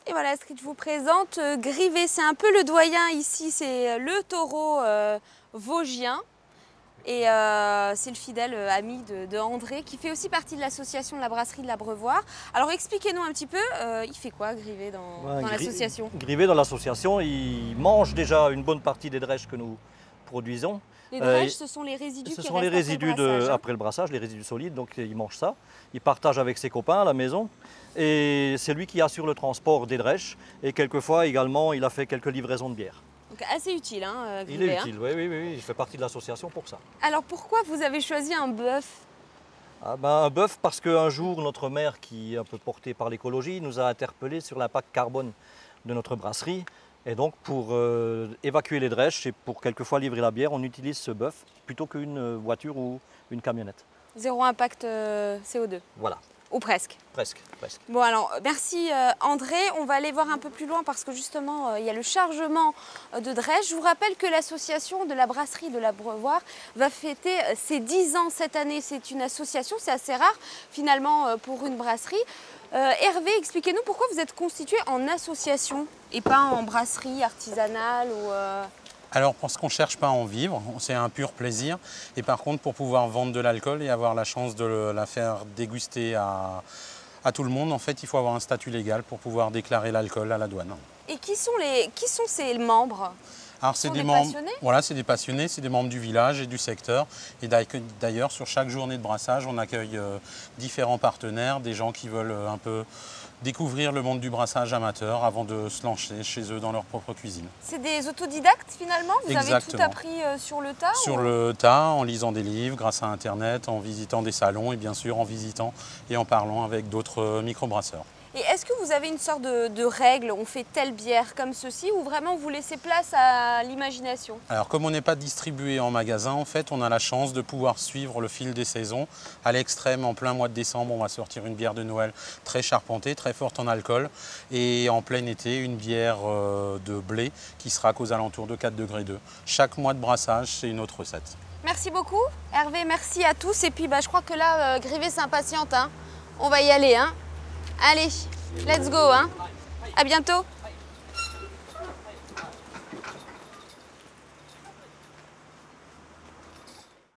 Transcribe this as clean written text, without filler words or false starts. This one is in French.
Et voilà ce que je vous présente, Grivet, c'est un peu le doyen ici, c'est le taureau vosgien. Et c'est le fidèle ami de André qui fait aussi partie de l'association de la brasserie de l'Abreuvoir. Alors expliquez-nous un petit peu, il fait quoi Grivet dans l'association? Grivet dans l'association, il mange déjà une bonne partie des drèches que nous produisons. Les drèches, ce sont les résidus qui restent après le brassage, les résidus solides, donc il mange ça. Il partage avec ses copains à la maison et c'est lui qui assure le transport des drèches et quelquefois également il a fait quelques livraisons de bière. Donc assez utile, hein, Grivet, il est utile, oui, il fait partie de l'association pour ça. Alors pourquoi vous avez choisi un bœuf? Un bœuf parce qu'un jour notre maire, qui est un peu porté par l'écologie, nous a interpellés sur l'impact carbone de notre brasserie. Et donc pour évacuer les drèches et pour quelquefois livrer la bière, on utilise ce bœuf plutôt qu'une voiture ou une camionnette. Zéro impact CO2. Voilà. Ou presque. Presque. Bon alors, merci André. On va aller voir un peu plus loin parce que justement, il y a le chargement de drèches. Je vous rappelle que l'association de la brasserie de l'Abreuvoir va fêter ses 10 ans cette année. C'est une association, c'est assez rare finalement pour une brasserie. Hervé, expliquez-nous pourquoi vous êtes constitué en association et pas en brasserie artisanale ou Alors parce qu'on ne cherche pas à en vivre, c'est un pur plaisir. Et par contre, pour pouvoir vendre de l'alcool et avoir la chance de la faire déguster à tout le monde, en fait, il faut avoir un statut légal pour pouvoir déclarer l'alcool à la douane. Et qui sont ces membres? Alors c'est des membres, voilà, c'est des passionnés, c'est des membres du village et du secteur. Et d'ailleurs, sur chaque journée de brassage, on accueille différents partenaires, des gens qui veulent un peu découvrir le monde du brassage amateur avant de se lancer chez eux dans leur propre cuisine. C'est des autodidactes finalement? Vous Exactement. avez tout appris sur le tas? Sur le tas, en lisant des livres, grâce à Internet, en visitant des salons et bien sûr en visitant et en parlant avec d'autres microbrasseurs. Et est-ce que vous avez une sorte de règle, on fait telle bière comme ceci, ou vraiment vous laissez place à l'imagination? Alors comme on n'est pas distribué en magasin, en fait, on a la chance de pouvoir suivre le fil des saisons. À l'extrême, en plein mois de décembre, on va sortir une bière de Noël très charpentée, très forte en alcool. Et en plein été, une bière de blé qui sera qu'aux alentours de 4,2 degrés. Chaque mois de brassage, c'est une autre recette. Merci beaucoup Hervé, merci à tous. Et puis je crois que là, Grivet s'impatiente, hein. On va y aller, hein. Allez, let's go, hein. À bientôt.